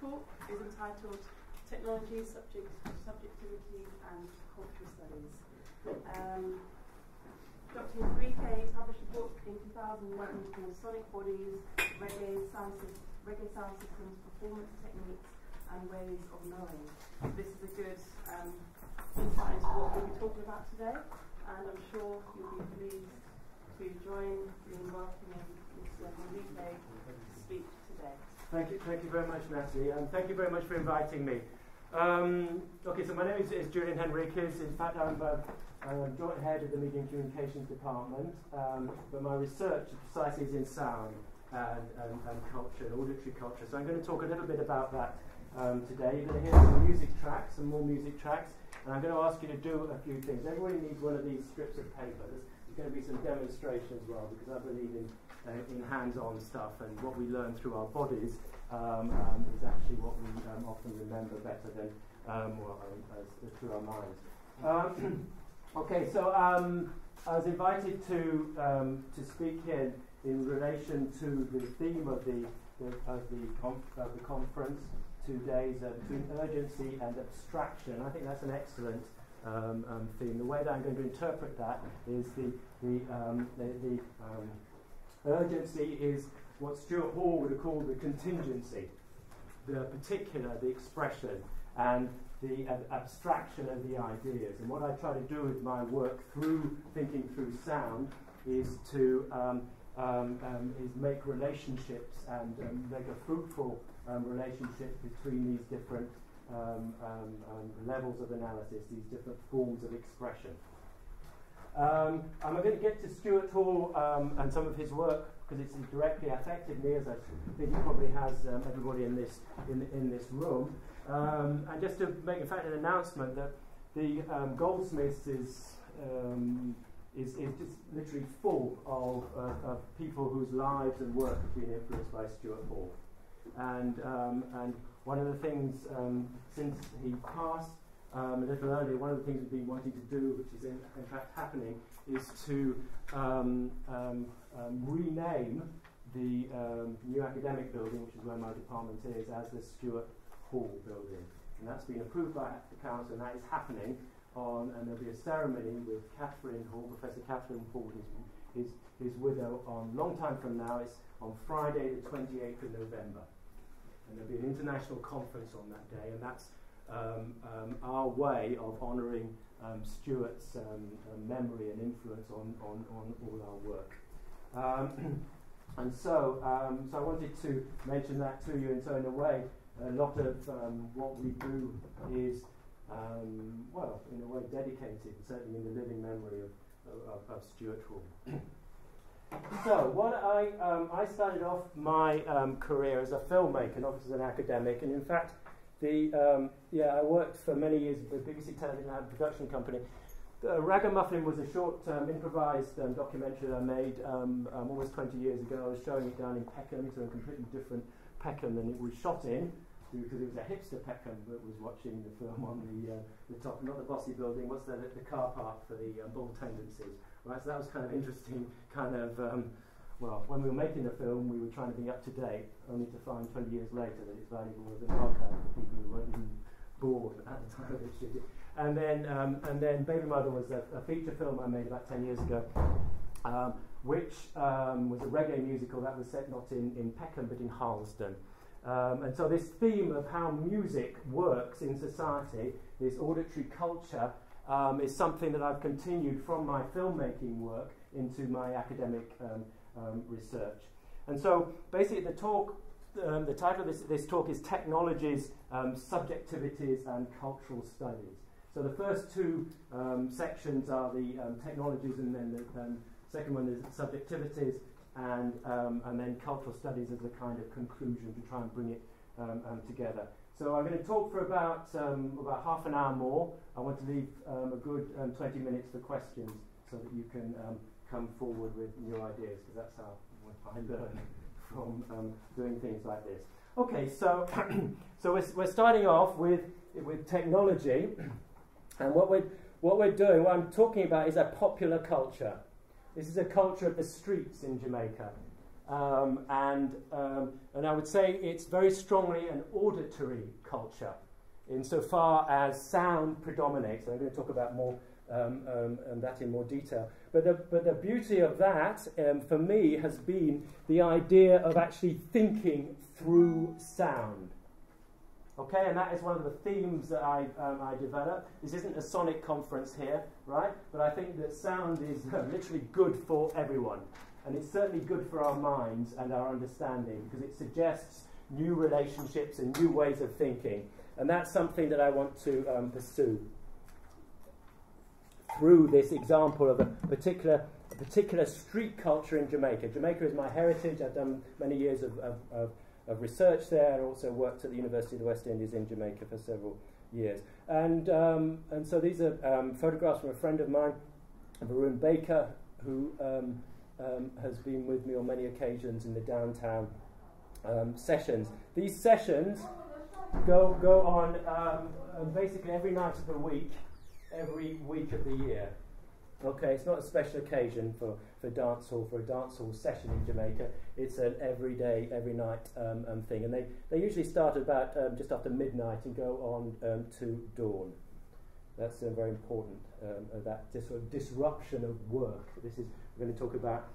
talk is entitled Technology, Subjectivity and Cultural Studies. Dr. Henriques published a book in 2011 called Sonic Bodies, Reggae Sound Systems, Performance Techniques and Ways of Knowing. This is a good insight into what we'll be talking about today, and I'm sure you'll be pleased to join in welcoming Mr. Henriques to speak today. Thank you very much, Natalie, and thank you very much for inviting me. Okay, so my name is Julian Henriques. In fact, I'm joint head of the Media and Communications Department, but my research precisely is in sound and culture, and auditory culture. So I'm going to talk a little bit about that today. You're going to hear some music tracks, some more music tracks, and I'm going to ask you to do a few things. Everybody needs one of these strips of paper. There's going to be some demonstration as well, because I believe in hands-on stuff, and what we learn through our bodies is actually what we often remember better than through our minds. Okay, so I was invited to speak here in relation to the theme of the conference, 2 days between urgency and abstraction. I think that's an excellent theme. The way that I'm going to interpret that is the urgency is what Stuart Hall would have called the contingency, the particular, the expression, and the abstraction of the ideas. And what I try to do with my work through thinking through sound is to make relationships and make a fruitful relationship between these different levels of analysis, these different forms of expression. I'm going to get to Stuart Hall and some of his work, because it's directly affected me, as I think it probably has everybody in this room. And just to make, in fact, an announcement that the Goldsmiths is just literally full of people whose lives and work have been influenced by Stuart Hall. And one of the things, since he passed a little earlier, one of the things we've been wanting to do, which is in fact happening, is to rename the new academic building, which is where my department is, as the Stuart Hall building. And that's been approved by the council, and that is happening and there'll be a ceremony with Catherine Hall, Professor Catherine Hall, his widow, on long time from now. It's on Friday the 28th of November. And there'll be an international conference on that day, and that's our way of honouring Stuart's memory and influence on all our work. And so I wanted to mention that to you, and so in a way, a lot of what we do is, well, in a way dedicated, certainly in the living memory of Stuart Hall. So, what I started off my career as a filmmaker, not as an academic, and in fact, I worked for many years with the BBC Television and Production Company. Ragamuffin was a short improvised documentary that I made almost 20 years ago. I was showing it down in Peckham, so a completely different Peckham than it was shot in, because it was a hipster Peckham that was watching the film on the top, not the bossy building, what's the car park for the ball tendencies. Right, so that was kind of interesting, well, when we were making the film, we were trying to be up to date, only to find 20 years later that it's valuable as an archive for people who weren't even born at the time of it shooting. And then Baby Mother was a feature film I made about 10 years ago, which was a reggae musical that was set not in Peckham but in Harlesden. And so this theme of how music works in society, this auditory culture, is something that I've continued from my filmmaking work into my academic research. And so basically the title of this talk is Technologies, Subjectivities and Cultural Studies. So the first two sections are the technologies, and then the second one is subjectivities, and then cultural studies as a kind of conclusion to try and bring it together. So I'm going to talk for about half an hour more. I want to leave a good 20 minutes for questions, so that you can come forward with new ideas, because that's how I learn from doing things like this. Okay, so so we're starting off with technology, and what we're doing, what I'm talking about, is a popular culture. This is a culture of the streets in Jamaica. and I would say it's very strongly an auditory culture, insofar as sound predominates. I'm going to talk about more that in more detail. But the beauty of that, for me, has been the idea of actually thinking through sound. Okay, and that is one of the themes that I developed. This isn't a sonic conference here, right? But I think that sound is literally good for everyone. And it's certainly good for our minds and our understanding, because it suggests new relationships and new ways of thinking. And that's something that I want to pursue through this example of a particular street culture in Jamaica. Jamaica is my heritage. I've done many years of research there. I also worked at the University of the West Indies in Jamaica for several years. And so these are photographs from a friend of mine, Varun Baker, who has been with me on many occasions in the downtown sessions. These sessions go on basically every night of the week, every week of the year. Okay, it's not a special occasion for a dance hall session in Jamaica. It's an every day, every night thing, and they usually start about just after midnight and go on to dawn. That's very important. That sort of disruption of work. We're going to talk about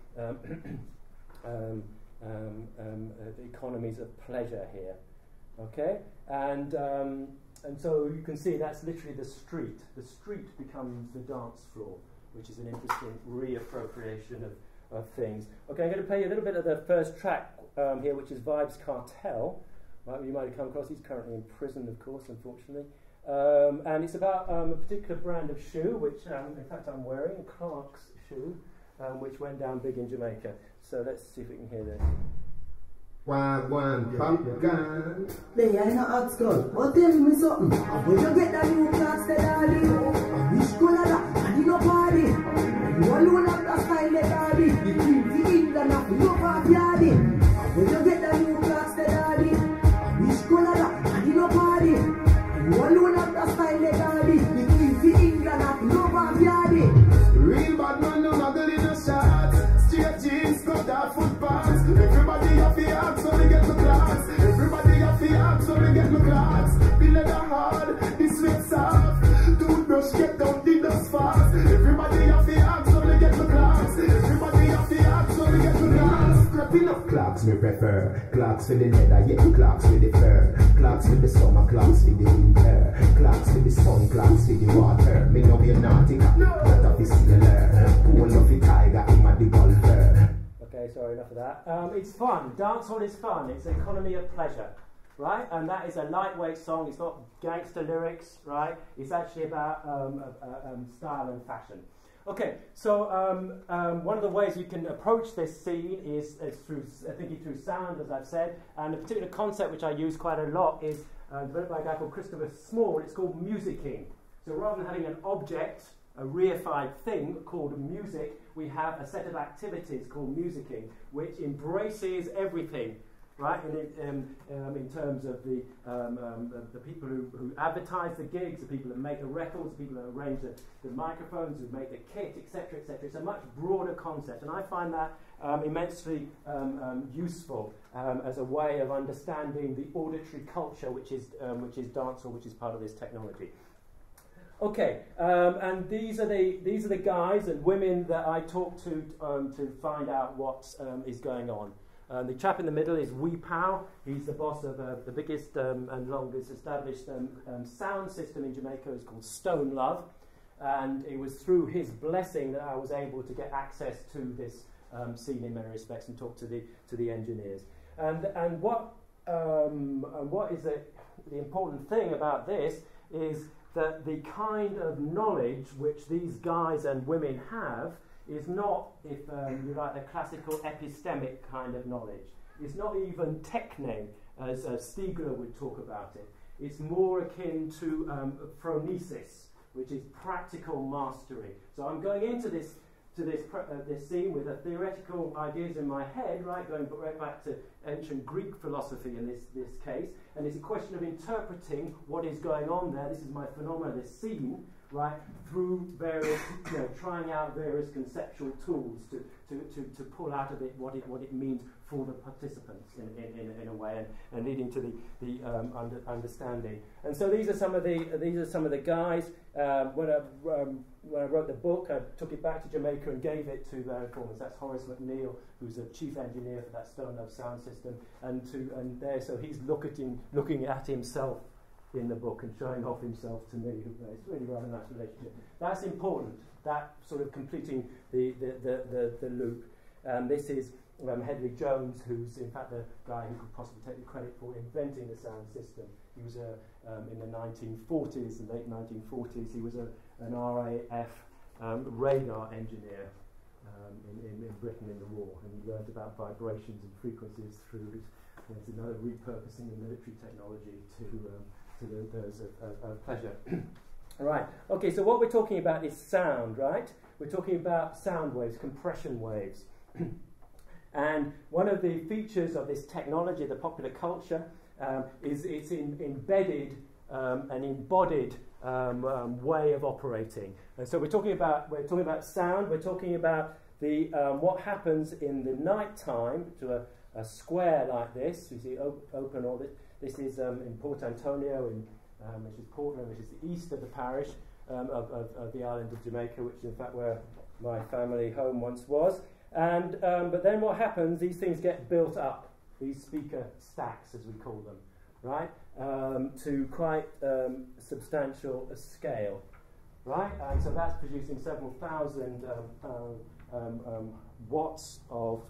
the economies of pleasure here. Okay, and so you can see that's literally the street. The street becomes the dance floor, which is an interesting reappropriation of things. Okay, I'm going to play you a little bit of the first track here, which is Vibes Cartel. Right, you might have come across. He's currently in prison, of course, unfortunately. And it's about a particular brand of shoe, which, in fact, I'm wearing, Clark's shoe, which went down big in Jamaica. So let's see if we can hear this. One, pop gun. They ain't no hot skull. But tell me something. When you get that new Clark's, they daddy. Which color that? And you no party. You alone have that style, they daddy. The queen for England, have no party, daddy. When you get that new Clark's, they daddy. Which color that? And you no party. You alone have that style, they daddy. The queen for England, have no party, daddy. Real bad man, no muggle in the shots. Straight jeans, cut off footpaths. Everybody have the act, so they get the class. Everybody have the act, so they get the class. The leather hard, the sweat soft. Toothbrush get down the dust fast. Everybody have the act, so they get the class. Everybody have the act, so they get the class. Scrapping up Clarks me prefer. Clarks with the leather, yeah, Clarks with the fur. Clarks with the summer, Clarks with the winter. Clarks with the sun, Clarks with the water. Me know you're naughty, not a fiscaler. Pool of the tiger, I'm a the golfer. Okay, sorry, enough of that. It's fun. Dancehall is fun. It's an economy of pleasure, right? And that is a lightweight song. It's not gangster lyrics, right? It's actually about style and fashion. Okay, so one of the ways you can approach this scene is through thinking through sound, as I've said. And a particular concept which I use quite a lot is developed by a guy called Christopher Small. It's called musicking. So rather than having an object, a reified thing called music, we have a set of activities called musicking, which embraces everything, right? And in terms of the people who advertise the gigs, the people that make the records, the people that arrange the microphones, who make the kit, etc., etc. It's a much broader concept, and I find that immensely useful as a way of understanding the auditory culture, which is dancehall, which is part of this technology. Okay, and these are the guys and women that I talk to find out what is going on. The chap in the middle is Wee Pow. He's the boss of the biggest and longest established sound system in Jamaica. It's called Stone Love, and it was through his blessing that I was able to get access to this scene in many respects and talk to the engineers. And what is the important thing about this is that the kind of knowledge which these guys and women have is not, if you like, the classical epistemic kind of knowledge. It's not even techne, as Stiegler would talk about it. It's more akin to phronesis, which is practical mastery. So I'm going into this scene with the theoretical ideas in my head, right, going right back to ancient Greek philosophy in this case, and it's a question of interpreting what is going on there. This is my phenomena, this scene, right? Through various, trying out various conceptual tools to pull out of it what it means for the participants in a way, and leading to the understanding. And so these are some of the guys. When I wrote the book, I took it back to Jamaica and gave it to their informants. That's Horace McNeil, who's a chief engineer for that Stone Love sound system, so he's looking at himself in the book and showing off himself to me. It's really rather nice relationship. That's important. That sort of completing the loop. This is Henriques Jones, who's in fact the guy who could possibly take the credit for inventing the sound system. He was in the 1940s, the late 1940s. He was an RAF radar engineer in Britain in the war, and he learned about vibrations and frequencies through another repurposing of military technology to those of pleasure. Right. Okay. So what we're talking about is sound, right? We're talking about sound waves, compression waves. And one of the features of this technology, the popular culture, is its embedded and embodied way of operating. And so we're talking about sound. We're talking about the what happens in the night time to a square like this. You see, open all this. This is in Port Antonio, which is Portland, which is the east of the parish of the island of Jamaica, which is in fact where my family home once was. And but then what happens? These things get built up. These speaker stacks, as we call them, right, to quite substantial scale, right? And so that's producing several thousand watts of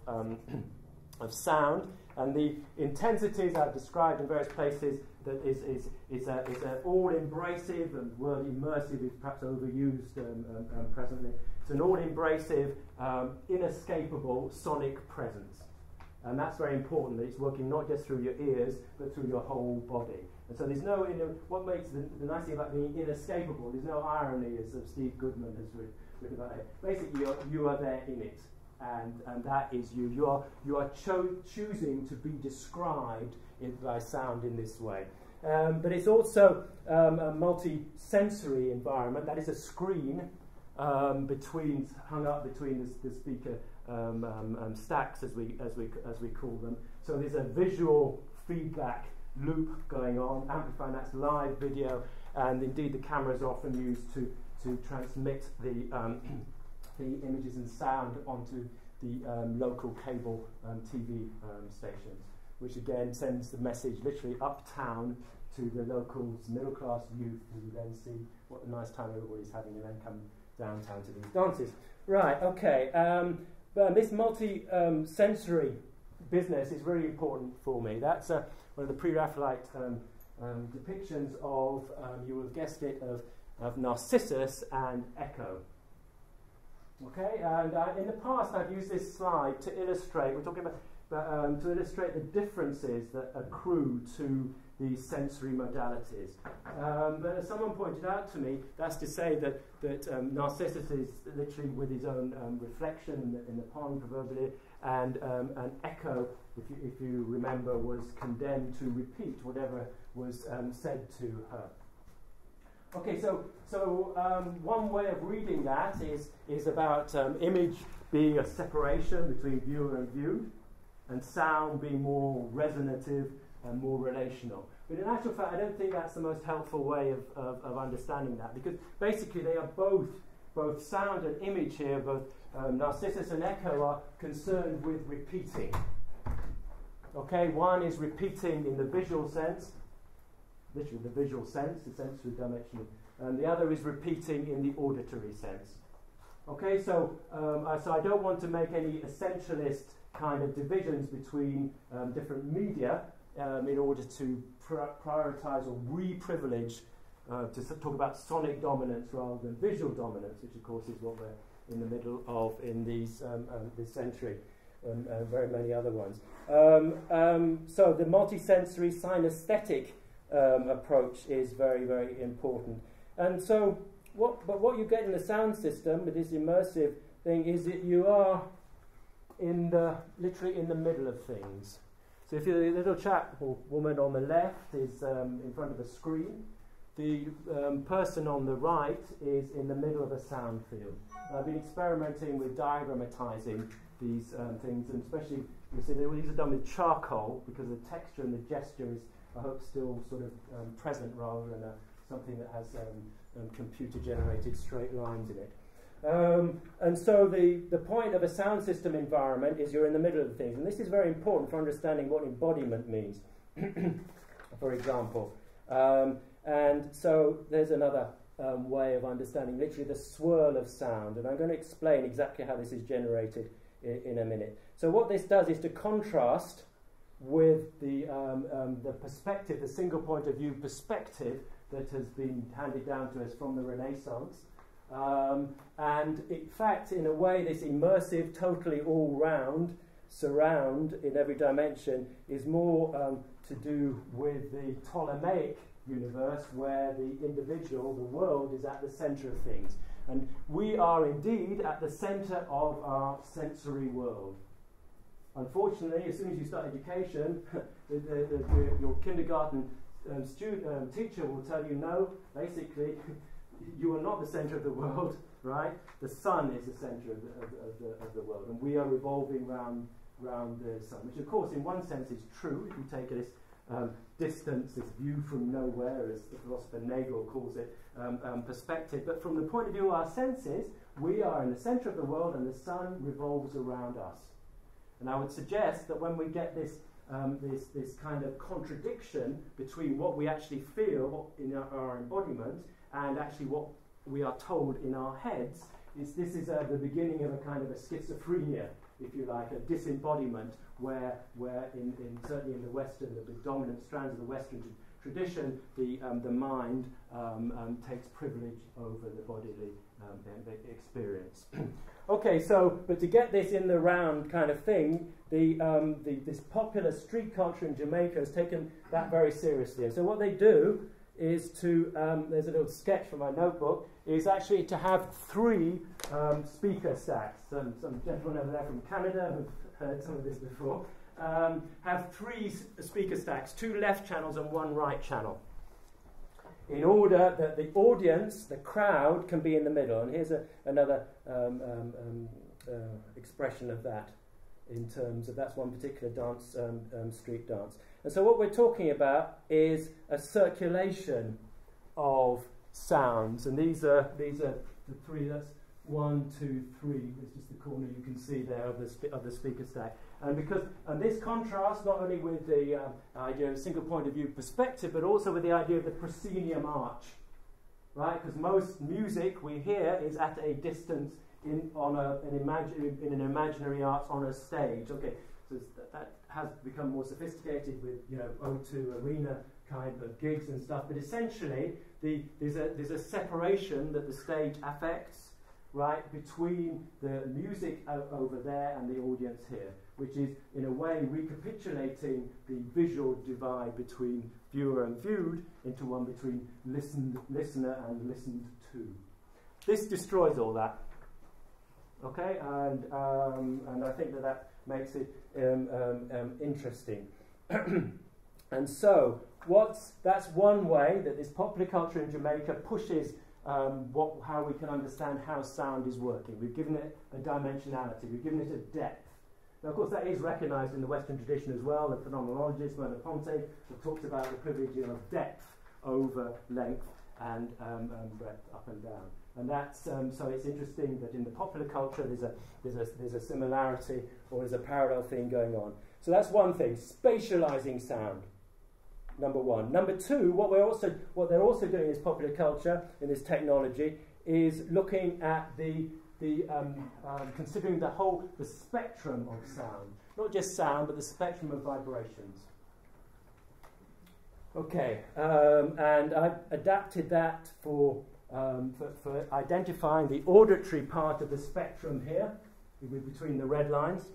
sound. And the intensities I've described in various places that is an all-embracive, and word immersive is perhaps overused presently. It's an all-embracive, inescapable sonic presence. And that's very important, that it's working not just through your ears, but through your whole body. And so there's no, what makes the nice thing about being inescapable, there's no irony, as Steve Goodman has written about it. Basically, you are there in it. And that is you. You are choosing to be described by sound in this way. But it's also a multi-sensory environment. That is a screen hung up between the speaker stacks, as we call them. So there's a visual feedback loop going on, amplifying. That's live video, and indeed the cameras are often used to transmit the images and sound onto the local cable TV stations, which again sends the message literally uptown to the locals, middle-class youth, who then see what a nice time everybody's having and then come downtown to these dances. Right, okay. But this multi-sensory business is really important for me. That's one of the pre-Raphaelite depictions of, you will have guessed it, of Narcissus and Echo. Okay, and in the past I've used this slide to illustrate, we're talking about, to illustrate the differences that accrue to these sensory modalities. But as someone pointed out to me, that's to say that Narcissus is literally with his own reflection in the pond, proverbially, and Echo, if you remember, was condemned to repeat whatever was said to her. Okay, so one way of reading that is about image being a separation between viewer and viewed, and sound being more resonative and more relational. But in actual fact, I don't think that's the most helpful way of understanding that, because basically they are both sound and image here, both Narcissus and Echo are concerned with repeating. Okay, one is repeating in the visual sense, literally the visual sense, the sensory dimension, and the other is repeating in the auditory sense. Okay, so I don't want to make any essentialist kind of divisions between different media in order to prioritize or re-privilege to talk about sonic dominance rather than visual dominance, which of course is what we're in the middle of in this century. And very many other ones. So the multisensory synesthetic approach is very, very important. And so, what you get in the sound system with this immersive thing is that you are literally in the middle of things. So if you're the little chap or woman on the left is in front of a screen, the person on the right is in the middle of a sound field. I've been experimenting with diagrammatizing these things, and especially, you see, these are done with charcoal because the texture and the gesture is, I hope, still sort of present rather than something that has computer-generated straight lines in it. And so the point of a sound system environment is you're in the middle of things, and this is very important for understanding what embodiment means, for example. And so there's another way of understanding literally the swirl of sound, and I'm going to explain exactly how this is generated in a minute. So what this does is to contrast with the perspective, the single point of view perspective that has been handed down to us from the Renaissance. And in fact, in a way, this immersive, totally all-round surround in every dimension is more to do with the Ptolemaic universe, where the individual, the world, is at the centre of things. And we are indeed at the centre of our sensory world. Unfortunately, as soon as you start education, your kindergarten teacher will tell you, no, basically, you are not the centre of the world, right? The sun is the centre of the world, and we are revolving round the sun, which of course in one sense is true if you take this distance, this view from nowhere, as the philosopher Nagel calls it, perspective. But from the point of view of our senses, we are in the centre of the world and the sun revolves around us. And I would suggest that when we get this kind of contradiction between what we actually feel in our embodiment and actually what we are told in our heads, this is the beginning of a kind of a schizophrenia, if you like, a disembodiment, where certainly in the Western, the dominant strands of the Western tradition, the mind takes privilege over the bodily experience. Okay, so, but to get this in the round kind of thing, this popular street culture in Jamaica has taken that very seriously. And so what they do is to, there's a little sketch from my notebook, is actually to have 3 speaker stacks. Some gentlemen over there from Canada who've heard some of this before. Have 3 speaker stacks, 2 left channels and 1 right channel, in order that the audience, the crowd, can be in the middle. And here's another expression of that, in terms of, that's one particular dance, street dance. And so what we're talking about is a circulation of sounds, and these are the 3. That's 1, 2, 3. It's just the corner you can see there of the speaker stack. And this contrasts not only with the idea of a single point of view perspective, but also with the idea of the proscenium arch, right? Because most music we hear is at a distance in an imaginary arch on a stage. Okay, so that has become more sophisticated with O2 arena kind of gigs and stuff. But essentially, there's a separation that the stage affects, right, between the music over there and the audience here, which is in a way recapitulating the visual divide between viewer and viewed into one between listener and listened to. This destroys all that. Okay, and I think that makes it interesting. And so that's one way that this popular culture in Jamaica pushes how we can understand how sound is working. We've given it a dimensionality, we've given it a depth. Now, of course, that is recognised in the Western tradition as well. The phenomenologist Merleau-Ponty have talked about the privilege of depth over length and breadth up and down. And that's so it's interesting that in the popular culture there's a similarity, or there's a parallel thing going on. So that's one thing, spatialising sound. Number 1. Number 2, what they're also doing in this popular culture, in this technology, is looking at considering the spectrum of sound, not just sound, but the spectrum of vibrations. Okay, and I've adapted that for identifying the auditory part of the spectrum here, between the red lines.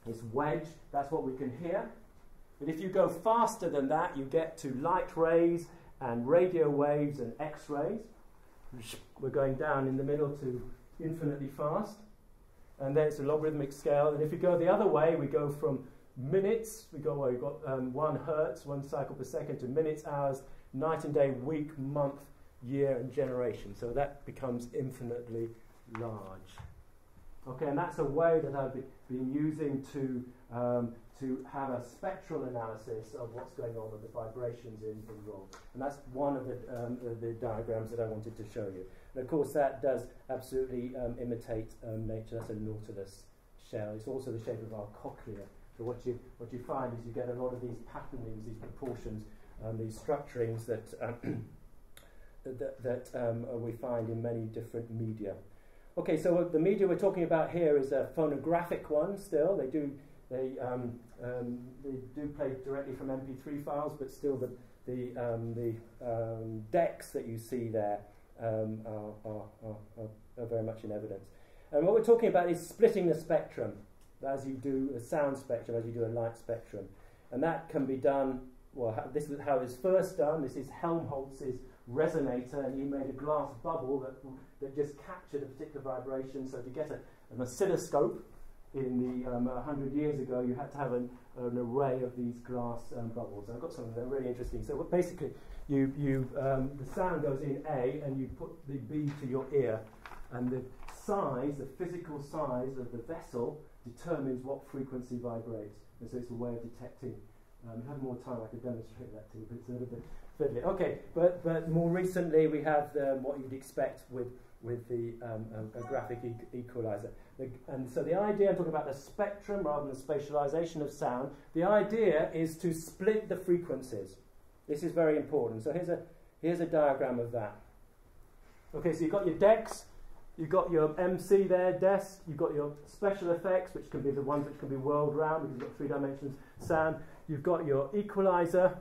This wedge, that's what we can hear. But if you go faster than that, you get to light rays and radio waves and X-rays. We're going down in the middle to infinitely fast. And then it's a logarithmic scale. And if you go the other way, we go from minutes. We've got 1 hertz, 1 cycle per second, to minutes, hours, night and day, week, month, year, and generation. So that becomes infinitely large. Okay, and that's a way that I've been using to have a spectral analysis of what's going on and the vibrations involved. And that's one of the diagrams that I wanted to show you. And of course that does absolutely imitate nature. That's a nautilus shell. It's also the shape of our cochlea. So what you find is you get a lot of these patternings, these proportions, these structurings that we find in many different media. Okay, so the media we're talking about here is a phonographic one. Still, they do play directly from MP3 files, but still the decks that you see there are very much in evidence. And what we're talking about is splitting the spectrum, as you do a sound spectrum, as you do a light spectrum, and that can be done. Well, this is how it's first done. This is Helmholtz's resonator, and he made a glass bubble that just captured a particular vibration. So to get an oscilloscope in the 100 years ago, you had to have an array of these glass bubbles. And I've got some of them really interesting. So basically, the sound goes in A, and you put the B to your ear, and the size, the physical size of the vessel determines what frequency vibrates. And so it's a way of detecting. If you have more time, I could demonstrate that to you, but it's a little bit fiddly. Okay, but more recently we have what you'd expect with the a graphic equalizer. And so the idea, I'm talking about the spectrum rather than the spatialization of sound. The idea is to split the frequencies. This is very important. So here's a diagram of that. Okay, so you've got your decks, you've got your MC there, desk, you've got your special effects, which can be the ones which can be whirled round, because you've got 3 dimensions sound. You've got your equalizer,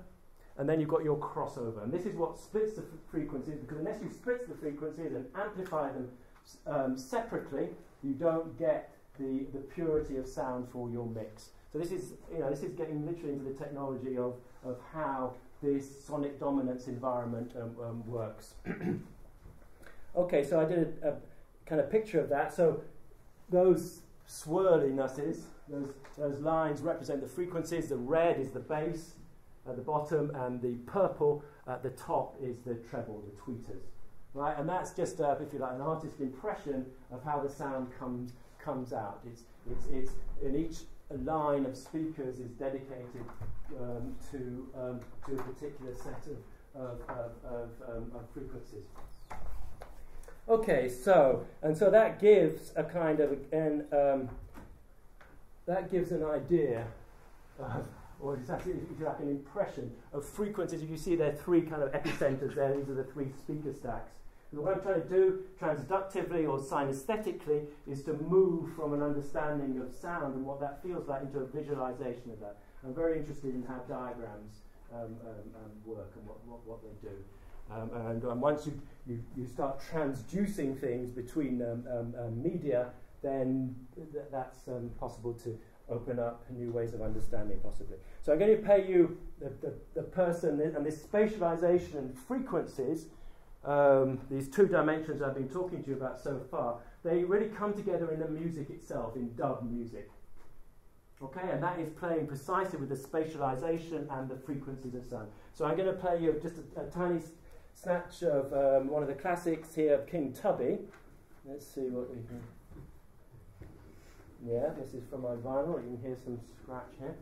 and then you've got your crossover. And this is what splits the frequencies, because unless you split the frequencies and amplify them separately, you don't get the purity of sound for your mix. So this is getting literally into the technology of how this sonic dominance environment works. Okay, so I did a kind of picture of that. So those swirlinesses, those lines represent the frequencies. The red is the bass at the bottom, and the purple at the top is the treble, the tweeters. Right, and that's just, if you like, an artist's impression of how the sound comes out. It's in each line of speakers is dedicated to a particular set of frequencies. Okay, so that gives a kind of that gives an idea of, or exactly, if you like, an impression of frequencies. You see there are 3 kind of epicenters there. These are the 3 speaker stacks. And what I'm trying to do transductively or synesthetically is to move from an understanding of sound and what that feels like into a visualization of that. I'm very interested in how diagrams work and what they do. And once you start transducing things between media, then that's possible to open up new ways of understanding, possibly. So I'm going to pay you the person and this spatialization and frequencies, these 2 dimensions I've been talking to you about so far, they really come together in the music itself, in dub music. Okay, and that is playing precisely with the spatialization and the frequencies of sound. So I'm going to play you just a tiny snatch of one of the classics here of King Tubby. Let's see what we can... Yeah, this is from my vinyl. You can hear some scratch here.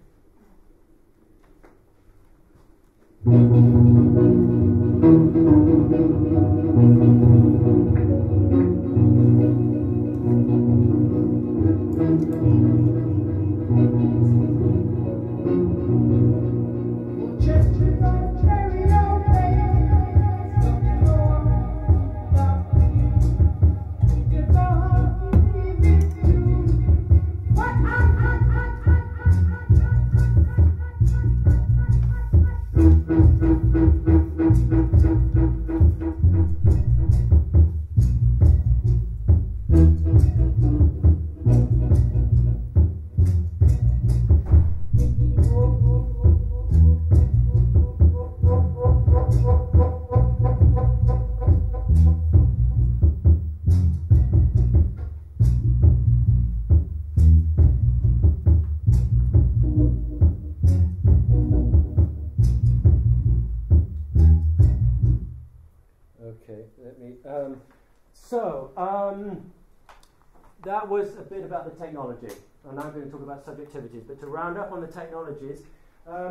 That was a bit about the technology, and I'm going to talk about subjectivities. But to round up on the technologies,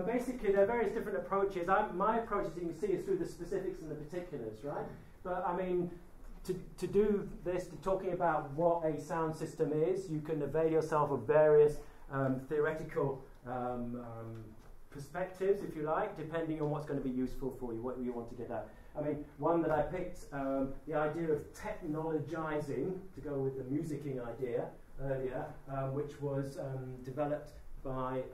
basically there are various different approaches. My approach, as you can see, is through the specifics and the particulars, right? But I mean, to do this, talking about what a sound system is, you can avail yourself of various theoretical perspectives, if you like, depending on what's going to be useful for you, what you want to get at. I mean, one that I picked, the idea of technologizing, to go with the musicking idea earlier, which was developed by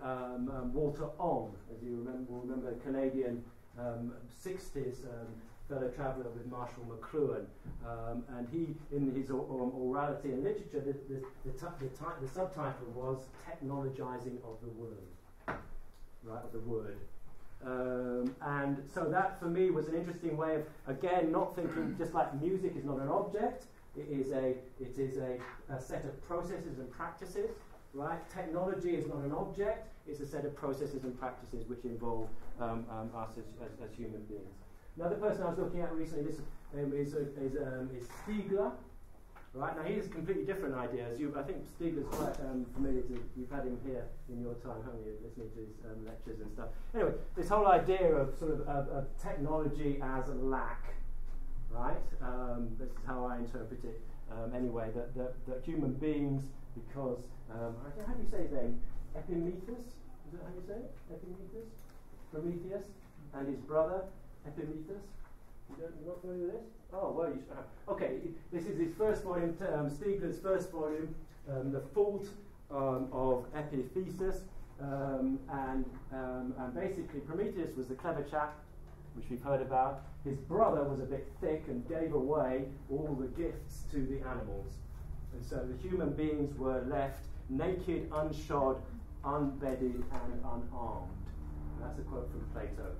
Walter Ong, as you remember a Canadian 60s fellow traveller with Marshall McLuhan, and he, in his orality and literature, the subtitle was "Technologizing of the Word," right, of the word. And so that for me was an interesting way of, again, not thinking just like music is not an object, it is a set of processes and practices, right? Technology is not an object, it's a set of processes and practices which involve us as human beings. Another person I was looking at recently is Stiegler. Right, now he has completely different ideas. I think Stiegler's quite familiar to, you've had him here in your time, haven't you, listening to his lectures and stuff. Anyway, this whole idea of sort of technology as a lack, right? This is how I interpret it anyway, that human beings, because, how do you say his name? Epimetheus? Is that how you say it? Epimetheus? Prometheus and his brother, Epimetheus. You're not familiar with this? Oh, well, you should have. Okay, this is his first volume, Stiegler's first volume, The Fault of Epithesis. And basically, Prometheus was the clever chap, which we've heard about. His brother was a bit thick and gave away all the gifts to the animals. And so the human beings were left naked, unshod, unbedded, and unarmed. And that's a quote from Plato.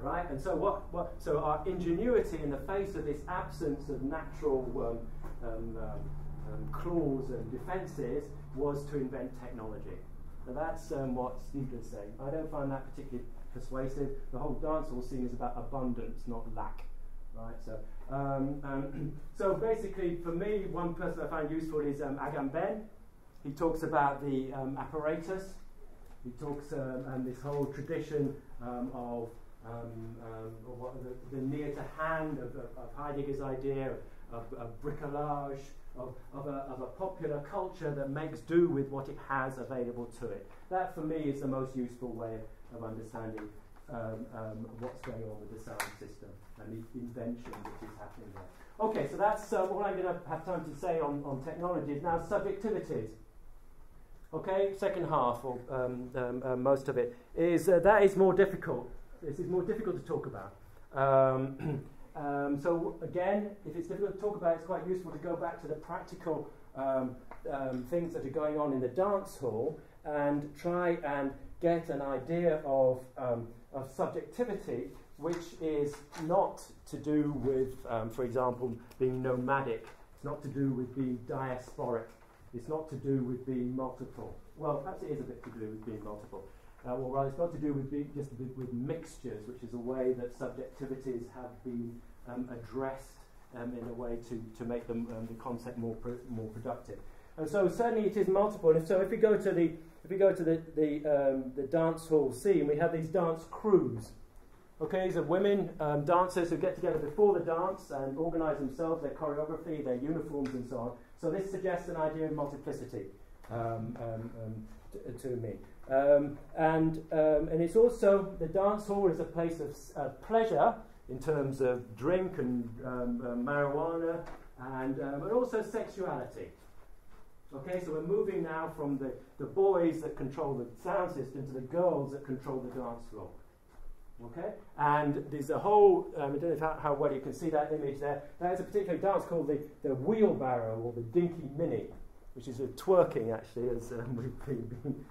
Right, and so so our ingenuity in the face of this absence of natural claws and defences was to invent technology. So that's what Stiegler's saying. I don't find that particularly persuasive. The whole dancehall scene is about abundance, not lack. Right, so so basically, for me, one person I find useful is Agamben. He talks about the apparatus. He talks this whole tradition of the near to hand of Heidegger's idea of bricolage, of a popular culture that makes do with what it has available to it. That for me is the most useful way of understanding what's going on with the sound system and the invention which is happening there. Okay, so that's all I'm going to have time to say on technologies. Now, subjectivities. Okay, second half, or most of it, is that is more difficult. This is more difficult to talk about. So again, if it's difficult to talk about, it's quite useful to go back to the practical things that are going on in the dance hall and try and get an idea of subjectivity, which is not to do with, for example, being nomadic. It's not to do with being diasporic. It's not to do with being multiple. Well, perhaps it is a bit to do with being multiple. Or rather, it's got to do with with mixtures, which is a way that subjectivities have been addressed in a way to make them the concept more productive. And so certainly it is multiple. And so if we go to the dance hall scene, we have these dance crews. Okay, these are women dancers who get together before the dance and organise themselves, their choreography, their uniforms, and so on. So this suggests an idea of multiplicity to me. And it's also, the dance hall is a place of pleasure in terms of drink and marijuana, and but also sexuality. Okay, so we're moving now from the boys that control the sound system to the girls that control the dance floor. Okay, and there's a whole, I don't know how well you can see that image there. There's a particular dance called the wheelbarrow, or the dinky mini, which is a twerking actually, as we've been.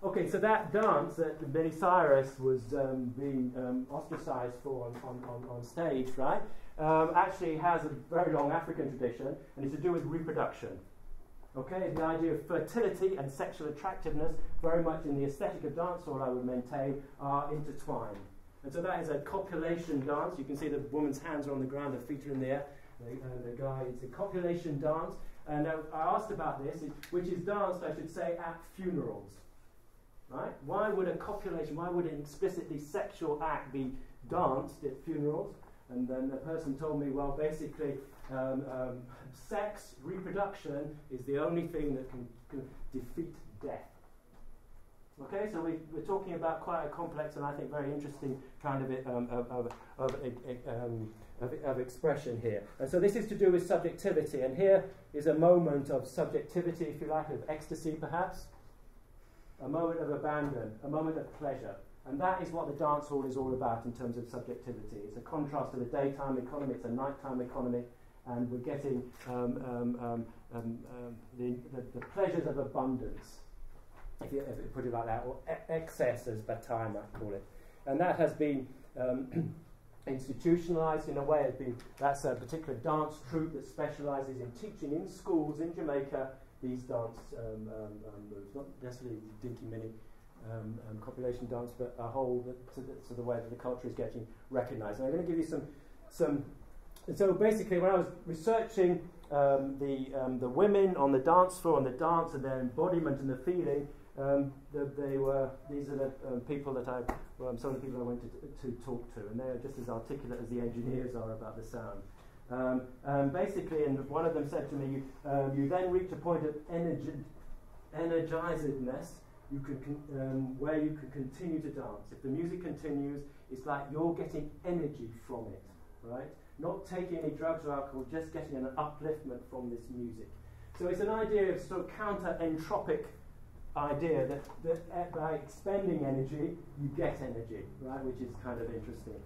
Okay, so that dance that Billy Cyrus was being ostracised for on stage, right, actually has a very long African tradition, and it's to do with reproduction. Okay, the idea of fertility and sexual attractiveness, very much in the aesthetic of dancehall, I would maintain, are intertwined. And so that is a copulation dance. You can see the woman's hands are on the ground, her feet are in the air. The guy, it's a copulation dance. And I asked about this, which is danced, I should say, at funerals. Right? Why would a copulation, why would an explicitly sexual act be danced at funerals? And then the person told me, well, basically, sex, reproduction, is the only thing that can defeat death. Okay, so we're talking about quite a complex and I think very interesting kind of expression here. And so this is to do with subjectivity, and here is a moment of subjectivity, if you like, of ecstasy perhaps, a moment of abandon, a moment of pleasure. And that is what the dance hall is all about in terms of subjectivity. It's a contrast to the daytime economy, it's a nighttime economy, and we're getting the pleasures of abundance, if you put it like that, or excess as Bataille might call it. And that has been institutionalized in a way. That's a particular dance troupe that specializes in teaching in schools in Jamaica these dance moves, not necessarily dinky mini copulation dance, but a whole to the way that the culture is getting recognized. And I'm going to give you some. So basically, when I was researching the women on the dance floor and the dance and their embodiment and the feeling, these are the people that some of the people I went to talk to, and they are just as articulate as the engineers are about the sound. Basically, and one of them said to me, you then reach a point of energizedness, where you can continue to dance. If the music continues, it's like you're getting energy from it, right? Not taking any drugs or alcohol, just getting an upliftment from this music. So it's an idea of sort of counter-entropic idea that by expending energy, you get energy, right? Which is kind of interesting.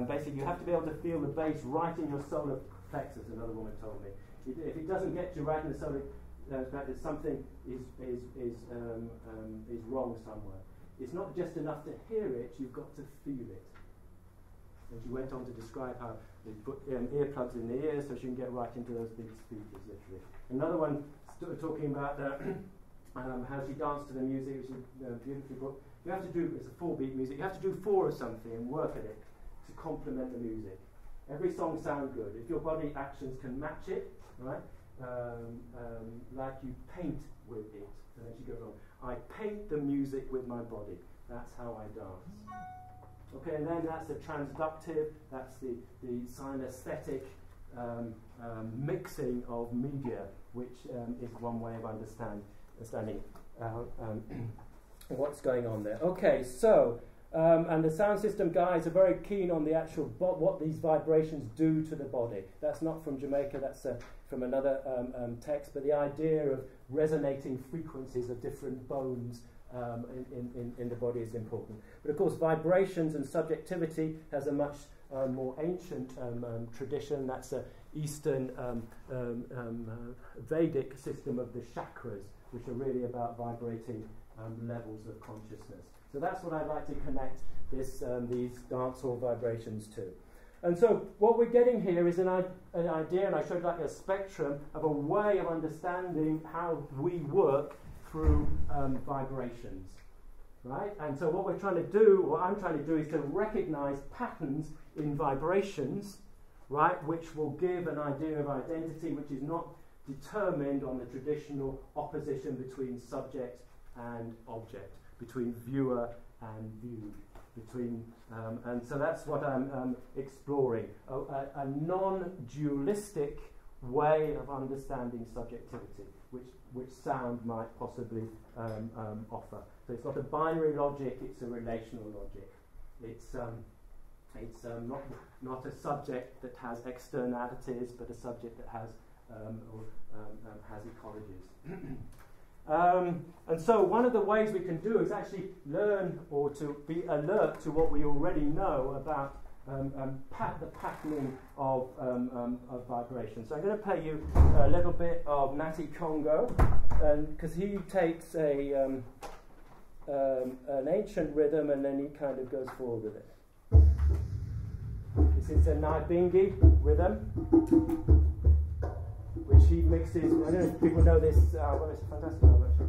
Basically, you have to be able to feel the bass right in your solar plexus, another woman told me. If it doesn't get you right in the solar plexus, something is wrong somewhere. It's not just enough to hear it, you've got to feel it. And she went on to describe how they put earplugs in the ears so she can get right into those big speakers, literally. Another one talking about how she danced to the music, which is beautifully put. You have to do, it's a 4-beat music, you have to do 4 of something and work at it to complement the music. Every song sounds good. If your body actions can match it, right? Like you paint with it. And then she goes on, I paint the music with my body. That's how I dance. Okay, and then that's the transductive, that's the synesthetic mixing of media, which is one way of understanding what's going on there. Okay, so, and the sound system guys are very keen on the actual what these vibrations do to the body. That's not from Jamaica, that's from another text, but the idea of resonating frequencies of different bones in the body is important. But of course, vibrations and subjectivity has a much more ancient tradition. That's an Eastern Vedic system of the chakras, which are really about vibrating levels of consciousness. So that's what I'd like to connect these dancehall vibrations to. And so what we're getting here is an idea, and I showed like a spectrum of a way of understanding how we work through vibrations, right? And so what I'm trying to do is to recognize patterns in vibrations, right, which will give an idea of identity which is not determined on the traditional opposition between subject and object, between viewer and viewed, and so that's what I'm exploring, a non-dualistic way of understanding subjectivity, which sound might possibly offer. So it's not a binary logic, it's a relational logic. It's not a subject that has externalities, but a subject that has ecologies. And so one of the ways we can do is actually learn or to be alert to what we already know about the patterning of vibration. So I'm going to play you a little bit of Natty Congo, because he takes an ancient rhythm and then he kind of goes forward with it. This is a Naibingi rhythm, which he mixes. I don't know if people know this. Well, it's a fantastic album, actually.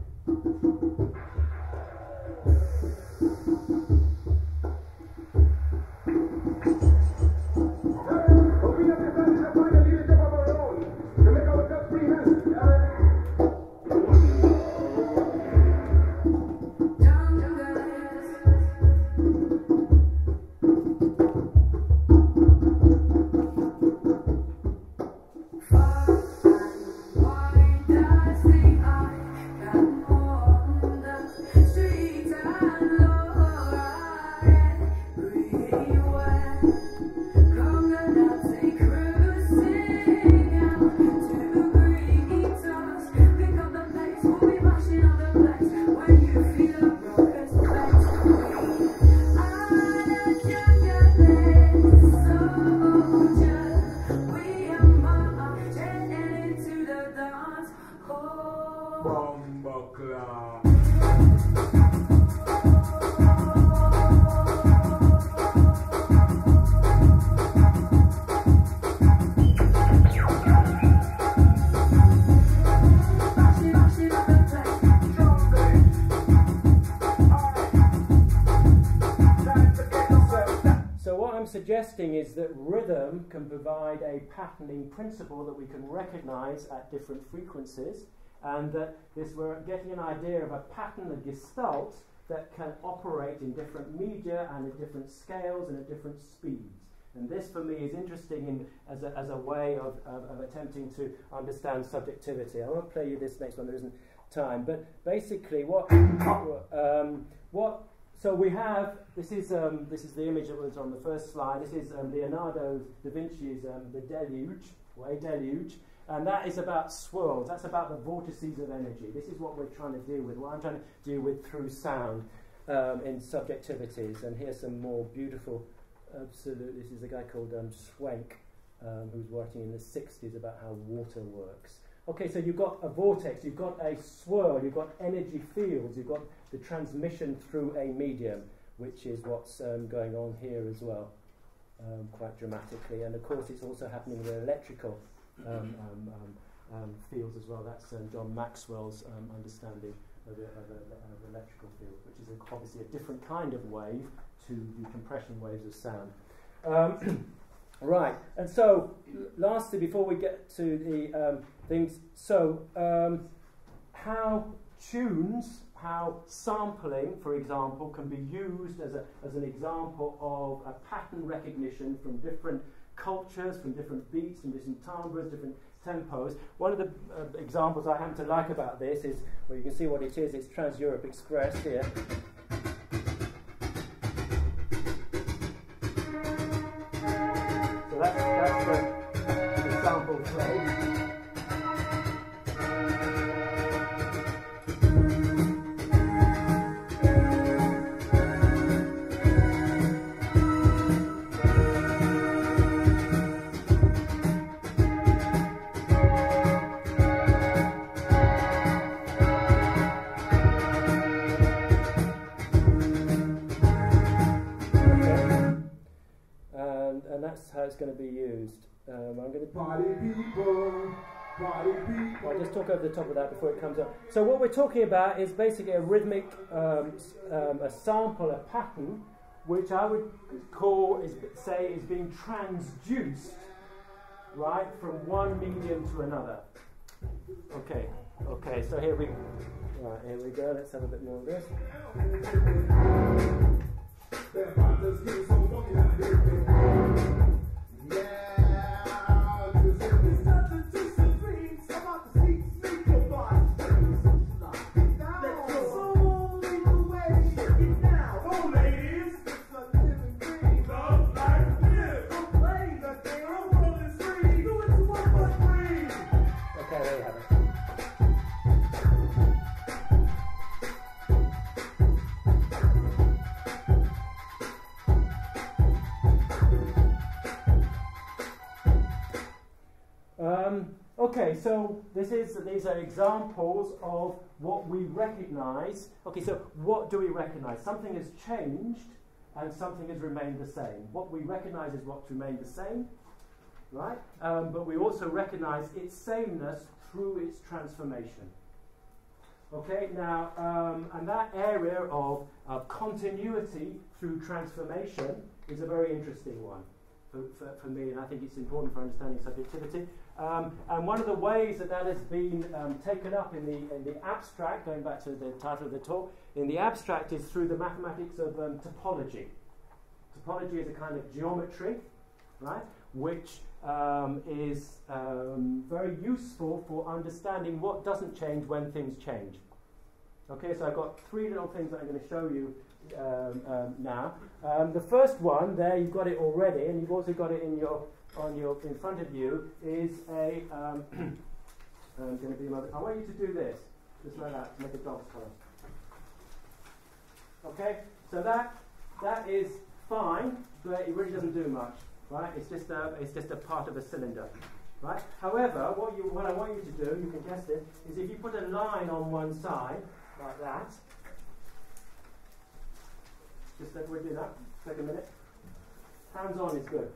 I'm suggesting is that rhythm can provide a patterning principle that we can recognize at different frequencies, and that we're getting an idea of a pattern, a gestalt, that can operate in different media and at different scales and at different speeds. And this, for me, is interesting as a way of attempting to understand subjectivity. I won't play you this next one, there isn't time. But basically, so we have, this is the image that was on the first slide. This is Leonardo da Vinci's The Deluge, or A Deluge. And that is about swirls. That's about the vortices of energy. This is what we're trying to deal with, what I'm trying to deal with through sound in subjectivities. And here's some more beautiful, absolute. This is a guy called Swank, who's working in the 60s about how water works. Okay, so you've got a vortex, you've got a swirl, you've got energy fields, you've got the transmission through a medium, which is what's going on here as well, quite dramatically. And of course, it's also happening with electrical fields as well. That's John Maxwell's understanding of electrical field, which is obviously a different kind of wave to the compression waves of sound. Right, and so lastly, before we get to the things, so how sampling, for example, can be used as an example of a pattern recognition from different cultures, from different beats, from different timbres, different tempos. One of the examples I happen to like about this is, well, you can see what it is, it's Trans-Europe Express here. So that's the sample play. That's how it's going to be used. I'm going to party people. I'll just talk over the top of that before it comes up. So what we're talking about is basically a rhythmic, a sample, a pattern, which I would say is being transduced, right, from one medium to another. Okay. So here we go. Let's have a bit more of this. Okay, so these are examples of what we recognize. Okay, so what do we recognize? Something has changed and something has remained the same. What we recognize is what's remained the same, right? But we also recognize its sameness through its transformation. Okay, now, and that area of continuity through transformation is a very interesting one for me, and I think it's important for understanding subjectivity. And one of the ways that has been taken up in the abstract, going back to the title of the talk, in the abstract is through the mathematics of topology. Topology is a kind of geometry, right, which is very useful for understanding what doesn't change when things change. Okay, so I've got three little things that I'm going to show you now. The first one, there you've got it already, and you've also got it in front of you, is a going to be I want you to do this, just like that, to make a dog's colour. Okay, so that is fine, but it really doesn't do much, right? It's just a part of a cylinder, right? However, what I want you to do, you can guess it, is if you put a line on one side like that. Just let me do that. Take a minute. Hands on is good.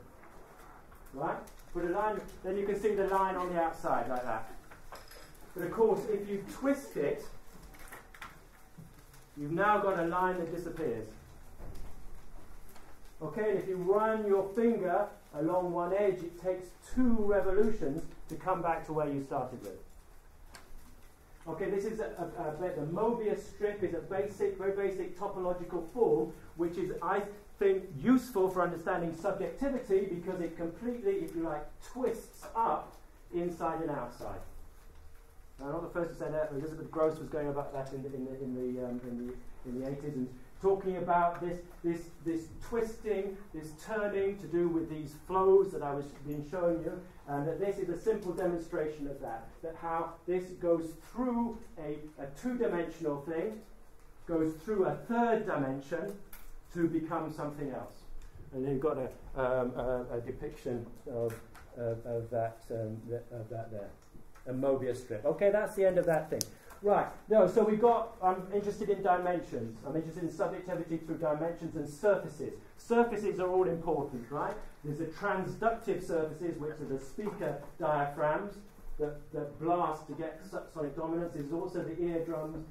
Right? Put a line, then you can see the line on the outside like that. But of course, if you twist it, you've now got a line that disappears. Okay, and if you run your finger along one edge, it takes 2 revolutions to come back to where you started with. Okay, this is the Mobius strip is a very basic topological form, which is, I think, useful for understanding subjectivity because it completely, if you like, twists up inside and outside. I'm not the first to say that. Elizabeth Gross was going about that in the 80s and talking about this twisting, this turning to do with these flows that I was been showing you, and that this is a simple demonstration of that how this goes through a 2-dimensional thing, goes through a 3rd dimension to become something else. And you've got a depiction of that there, a Mobius strip. Okay, that's the end of that thing. Right, no, so I'm interested in dimensions. I'm interested in subjectivity through dimensions and surfaces. Surfaces are all important, right? There's the transductive surfaces, which are the speaker diaphragms that blast to get sonic dominance. There's also the eardrums,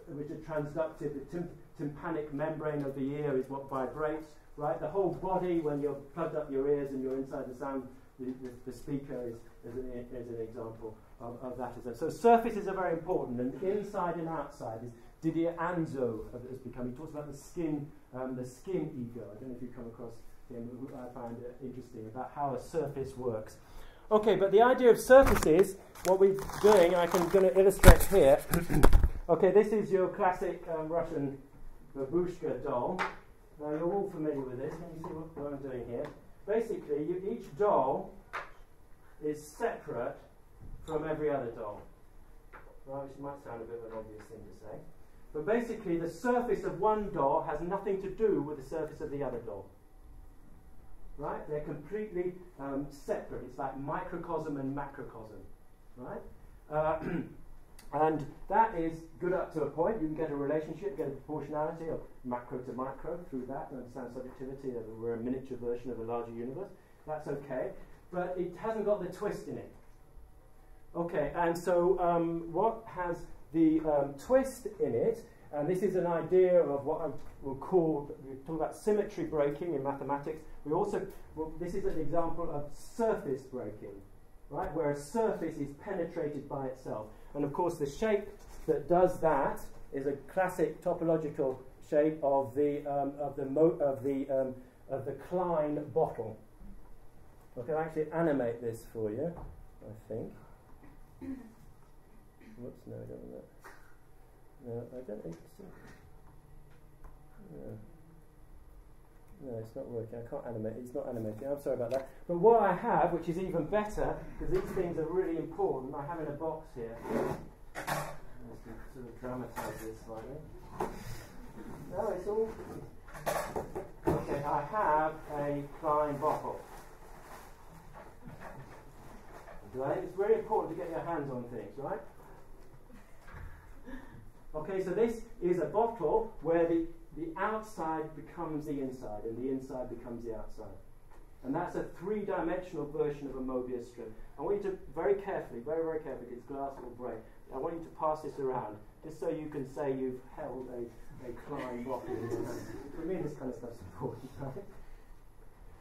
which are transductive. The tympanic membrane of the ear is what vibrates, right? The whole body, when you're plugged up your ears and you're inside the sound, the speaker is an example of that. So surfaces are very important, and inside and outside is Didier Anzo has become. He talks about the skin ego. I don't know if you've come across him. I find it interesting about how a surface works. Okay, but the idea of surfaces, what we're doing, I'm going to illustrate here. Okay, this is your classic Russian babushka doll. Now you're all familiar with this. Can you see what I'm doing here? Basically, each doll is separate from every other doll. Well, which might sound a bit of an obvious thing to say. But basically, the surface of one doll has nothing to do with the surface of the other doll. Right? They're completely separate. It's like microcosm and macrocosm. Right? And that is good up to a point. You can get a relationship, get a proportionality of macro to micro through that, and understand subjectivity, that we're a miniature version of a larger universe. That's okay. But it hasn't got the twist in it. Okay, and so what has the twist in it, and this is an idea of what I will call, we talk about symmetry breaking in mathematics. We also, this is an example of surface breaking, right, where a surface is penetrated by itself. And of course the shape that does that is a classic topological shape of the Klein bottle. I can actually animate this for you, I think. Whoops, no, I don't want that. No, I don't think so. No, it's not working. I can't animate. It's not animating. I'm sorry about that. But what I have, which is even better, because these things are really important, I have in a box here. Let's sort of dramatise this slightly. No, it's all... Okay, I have a Klein bottle. It's very important to get your hands on things, right? Okay, so this is a bottle where the outside becomes the inside and the inside becomes the outside. And that's a 3-dimensional version of a Mobius strip. I want you to very carefully, very, very carefully, because glass will break, I want you to pass this around, just so you can say you've held a Klein bottle in your hand. For me, this kind of stuff's important, right?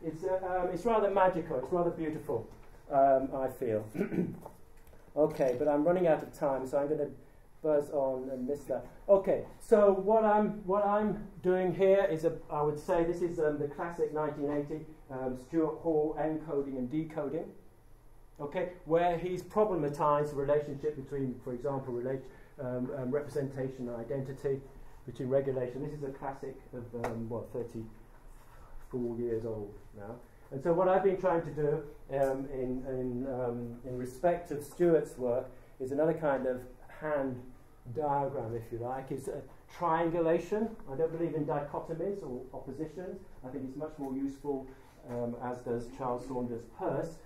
It's rather magical, it's rather beautiful. I feel. Okay, but I'm running out of time, so I'm going to buzz on and miss that. Okay, so what I'm doing here is I would say this is the classic 1980 Stuart Hall encoding and decoding. Okay, where he's problematized the relationship between, for example, representation and identity, between regulation. This is a classic of 34 years old now. And so what I've been trying to do in respect of Stuart's work is another kind of hand diagram, if you like, is triangulation. I don't believe in dichotomies or oppositions. I think it's much more useful, as does Charles Saunders Peirce,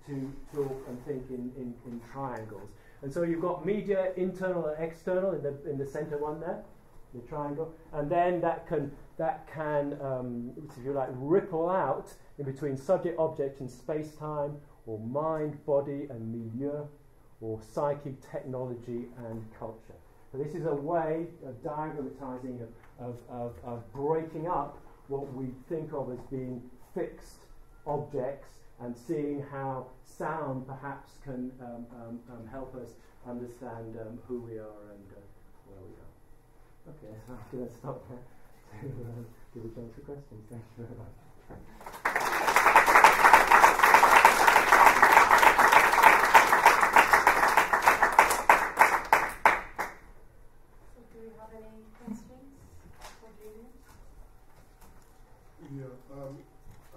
to talk and think in triangles. And so you've got media, internal and external, in the center one there, the triangle, and then that can if you like, ripple out in between subject, object, and space-time, or mind, body, and milieu, or psyche, technology, and culture. So this is a way of diagrammatizing, of breaking up what we think of as being fixed objects, and seeing how sound perhaps can help us understand who we are and where we are. Okay, so I'm going to stop there to give a chance for questions. Thank you very much. So do we have any questions for Julian? Yeah,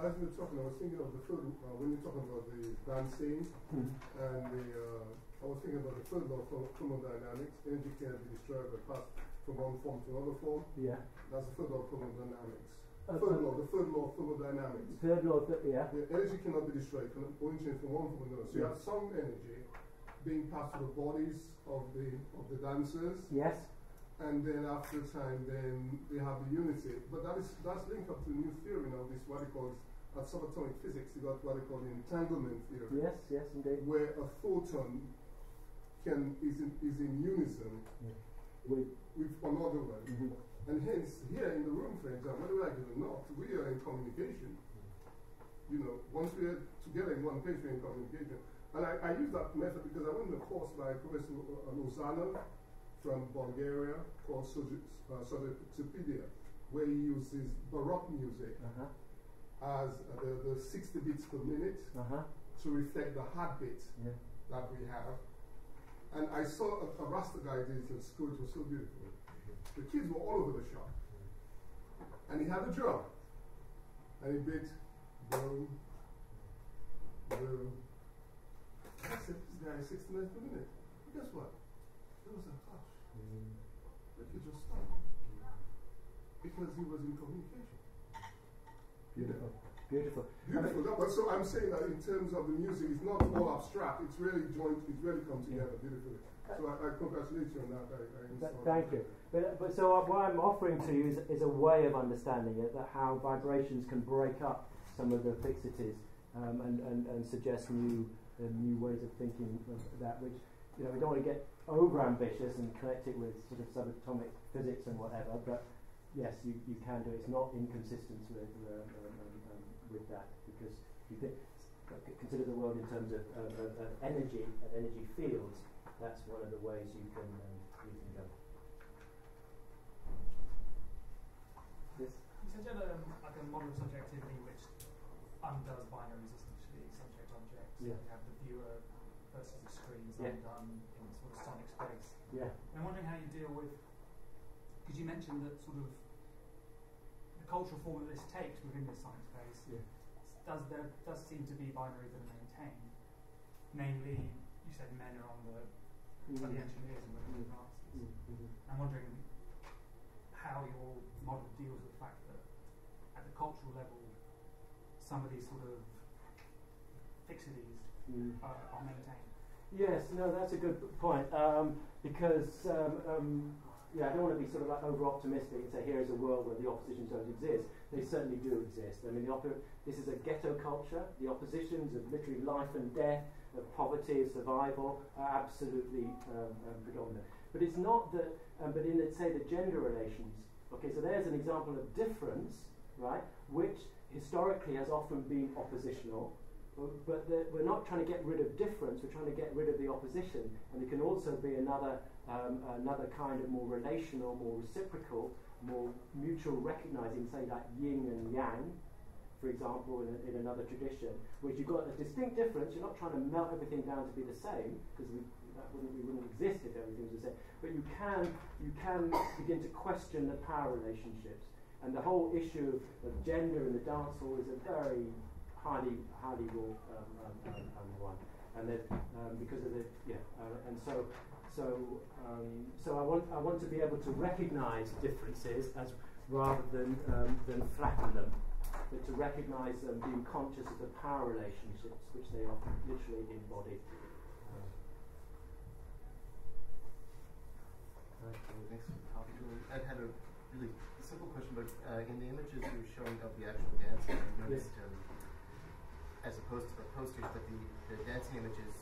as you were talking, I was thinking of the third, when you're talking about the dancing, and I was thinking about the third law of thermodynamics. Energy cannot be destroyed but passed from one form to another form. Yeah. That's the third law of thermodynamics. The third law of thermodynamics. Third law, yeah. The energy cannot be destroyed, can only change from one form to another. So you have some energy being passed to the bodies of the dancers. Yes. And then after time, then they have the unity. But that's linked up to a new theory now, this what they call at subatomic physics. You got what they call the entanglement theory. Yes, yes, indeed. Where a photon is in unison with another one. And hence, here in the room, for example, whether we like it or not, we are in communication. You know, once we are together in one place, we're in communication. And I use that method because I went in a course by Professor Lozanov from Bulgaria called Subjectivity, where he uses Baroque music as the 60 beats per minute to reflect the heartbeat that we have. And I saw a Rasta guy did it at school. It was so beautiful. The kids were all over the shop. And he had a drum. And he beat boom, boom. I said, this guy is 60 minutes per minute. But guess what? There was a hush. The kid just stopped. Because he was in communication. Beautiful. Beautiful. Beautiful. No, but so I'm saying that in terms of the music, it's not all abstract. It's really joint. It's really come together beautifully. So I congratulate you on that. Thank you. But so what I'm offering to you is a way of understanding it, that how vibrations can break up some of the fixities and suggest new ways of thinking of that. Which, you know, we don't want to get over ambitious and connect it with sort of subatomic physics and whatever. But yes, you can do it. It's not inconsistent with that, because you consider the world in terms of energy and energy fields. That's one of the ways you can go. Yes? You said you had like a model of subjectivity which undoes binaries, essentially, subject-object. Yeah. You have the viewer versus the screen is undone in sort of sonic space. Yeah. And I'm wondering how you deal with, because you mentioned that sort of the cultural form that this takes within this sonic space, there does seem to be binaries that are maintained. Namely, you said men are on the engineers and women are the masters. I'm wondering how your model deals with the fact that at the cultural level, some of these sort of fixities are maintained. Yes, no, that's a good point, because I don't want to be sort of like over-optimistic and say here is a world where the oppositions don't exist. They certainly do exist. I mean, this is a ghetto culture. The oppositions of literally life and death, of poverty, of survival, are absolutely predominant. But it's not that, but in, say, the gender relations, okay, so there's an example of difference, right, which historically has often been oppositional, but we're not trying to get rid of difference, we're trying to get rid of the opposition, and there can also be another kind of more relational, more reciprocal, more mutual recognizing, say like yin and yang, for example, in another tradition, which you've got a distinct difference. You're not trying to melt everything down to be the same, because we wouldn't exist if everything was the same. But you can begin to question the power relationships, and the whole issue of gender in the dance hall is a very highly raw one, and because of the and so I want to be able to recognise differences as rather than flatten them, but to recognise them, being conscious of the power relationships which they are literally embodied. Thanks for talking to me. I had a really simple question, but in the images you were showing of the actual dancing, I noticed, as opposed to the posters, but the dancing images,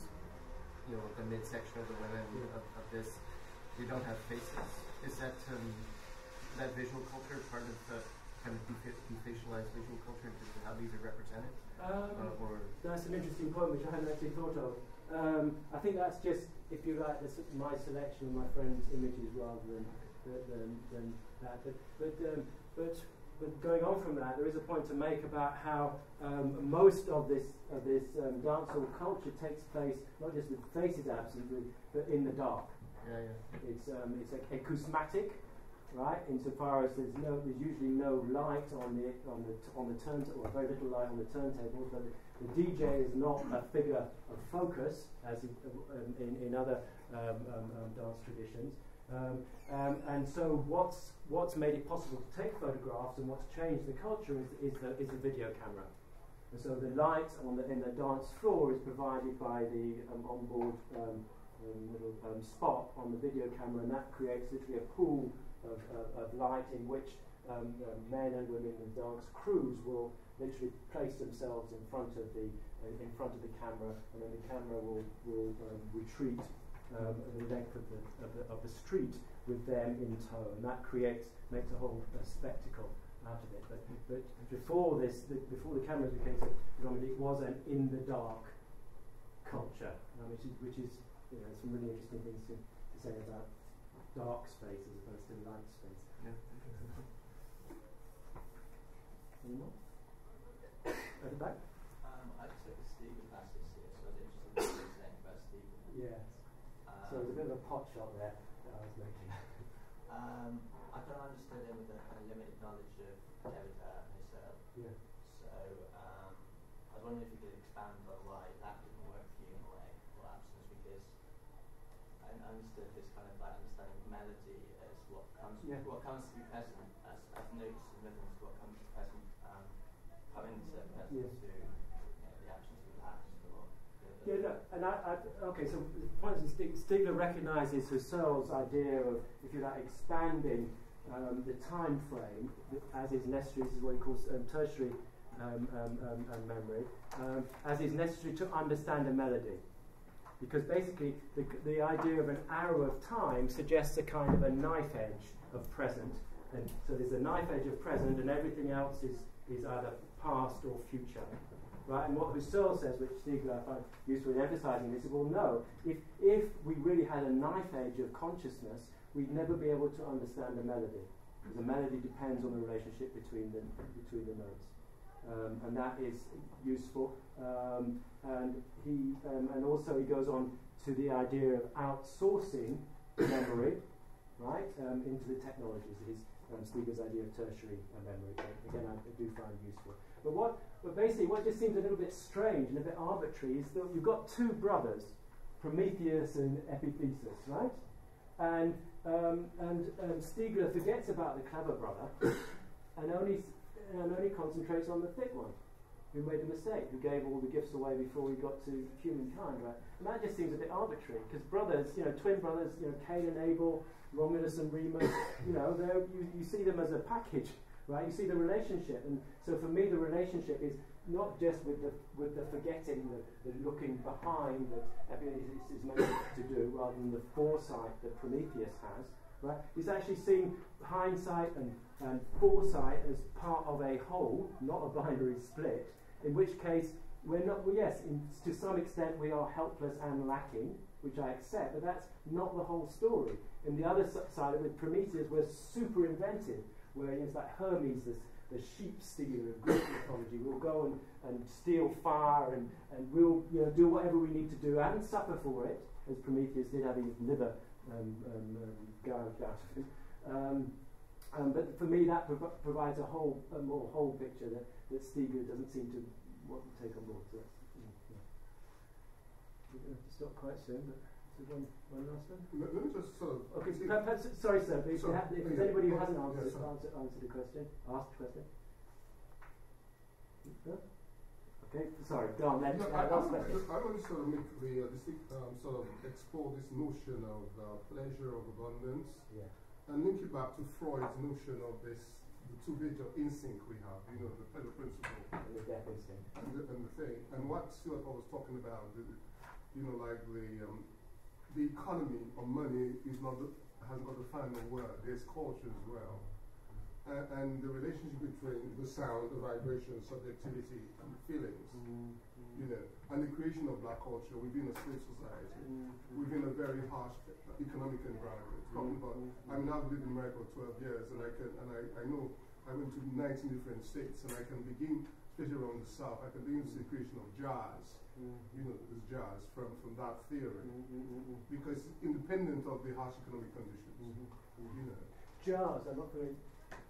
you know, the midsection of the women of this, they don't have faces. Is that visual culture part of kind of defacialize visual culture in terms of how these are represented? That's an interesting point which I hadn't actually thought of. I think that's just, if you like, my selection of my friend's images rather than that. But going on from that, there is a point to make about how most of this dancehall culture takes place not just with faces absent, but in the dark. It's acousmatic, right? Insofar as there's usually no light on the turntable, or very little light on the turntables. But the DJ is not a figure of focus as in other dance traditions. And so what's made it possible to take photographs and what's changed the culture is the video camera. And so the light in the dance floor is provided by the onboard little spot on the video camera, and that creates literally a pool of light in which men and women and dance crews will literally place themselves in front of the camera, and then the camera will retreat the length of the street with them in tow, and that makes a whole spectacle out of it. But before the cameras became so predominant, it was an in the dark culture, which is some really interesting things to say about dark space as opposed to light space. Yeah. Any more? At the back? I just took a Stiegler passage here, so I was interested in what you were saying about Stiegler. Yes. So there's a bit of a pot shot there that I was making. I kind of understood him with a limited knowledge of Derrida myself. Yeah. So I was wondering if you could expand on why that didn't work for you in a way, or absence, because I understood this kind of like understanding melody as what comes to be present, as notes and rhythms, what comes to be present, coming to present to the absence of that. Yeah, no, and okay, so the point is Stiegler recognises Husserl's idea of, if you like, expanding the time frame as is necessary. This is what he calls tertiary memory, as is necessary to understand a melody. Because basically the idea of an arrow of time suggests a kind of a knife edge of present. And so there's a knife edge of present, and everything else is either past or future. Right? And what Husserl says, which Stiegler I find useful in emphasising this, is, well, no, if we really had a knife edge of consciousness, we'd never be able to understand a melody. Because a melody depends on the relationship between the notes. And that is useful. And also he goes on to the idea of outsourcing memory, right, into the technologies. Stiegler's idea of tertiary memory. Again, I do find useful. But basically, what just seems a little bit strange and a bit arbitrary is that you've got two brothers, Prometheus and Epiphysus, right? And Stiegler forgets about the clever brother and only concentrates on the thick one, who made a mistake, who gave all the gifts away before he got to humankind, right? And that just seems a bit arbitrary, because brothers, twin brothers, Cain and Abel, Romulus and Remus, you see them as a package, right? You see the relationship, and so for me the relationship is not just with the forgetting, the looking behind that Epictetus is meant to do, rather than the foresight that Prometheus has, right? He's actually seeing hindsight and foresight as part of a whole, not a binary split, in which case we're not, well, yes, to some extent we are helpless and lacking, which I accept, but that's not the whole story. In the other side of it, with Prometheus, we're super inventive, where it's like Hermes, the sheep stealer of Greek mythology, will go and steal fire and we'll do whatever we need to do and suffer for it, as Prometheus did, having his liver gouged out of him. But for me, that provides a more whole picture that Stiegler doesn't seem to want to take on board. So that's, we're going to stop quite soon, but one last one. Let me just sort of. Okay, sorry, sir. If there's anybody who hasn't answered the question, asked the question. No? Okay, sorry. Go on. I want to sort of make sort of explore this notion of pleasure of abundance. Yeah. And link it back to Freud's notion of the two bits of instinct we have, the pleasure principle. And the death instinct. And the thing. And what Stuart was talking about, like the economy of money hasn't got the final word. There's culture as well. and the relationship between the sound, the vibration, subjectivity, and feelings, you know, and the creation of black culture within a slave society, within a very harsh economic environment. Talking about, I mean, I've lived in America for 12 years, and I know I went to 19 different states, and I can begin, especially around the South, I can begin to see the creation of jazz. You know, this jazz from that theory, because independent of the harsh economic conditions, you know. Jazz, I'm not very.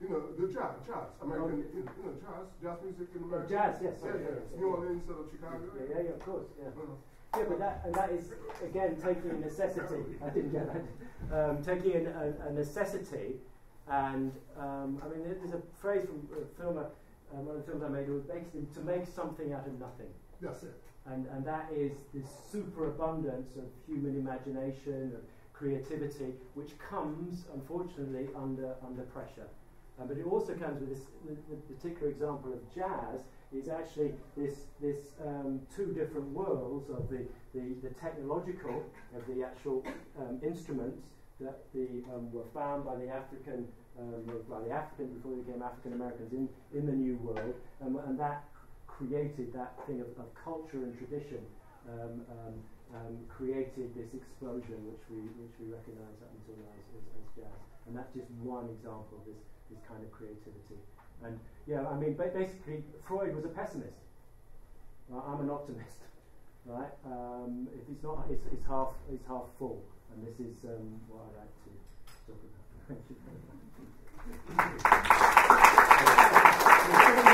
You know, the jazz, American, you know, jazz music in America. Jazz, yes. New Orleans instead of Chicago. Yeah, of course, yeah. Yeah, but that is, again, taking a necessity. I didn't get that. Taking a necessity, and, I mean, there's a phrase from a film, one of the films I made, it was basically to make something out of nothing. That's it. And that is this superabundance of human imagination, of creativity, which comes, unfortunately, under pressure. But it also comes with this. The particular example of jazz is actually this two different worlds of the technological, of the actual instruments that were found by the African before they became African Americans in the New World, and that created that thing of culture and tradition, created this explosion which we recognise up until now as jazz, and that's just one example of this kind of creativity. And yeah, I mean, basically, Freud was a pessimist. I'm an optimist, right? If it's not, it's half full, and this is what I'd like to talk about. Thank you very much.